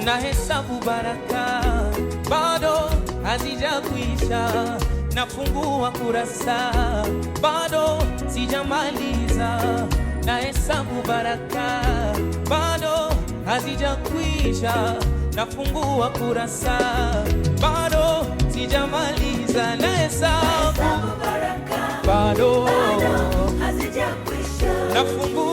na hesabu baraka bado hazijakwisha, nafungua kurasa bado sijamaliza, na hesabu baraka bado hazijakwisha, nafungua kurasa bado sijamaliza, na hesabu baraka bado hazijakwisha, nafungua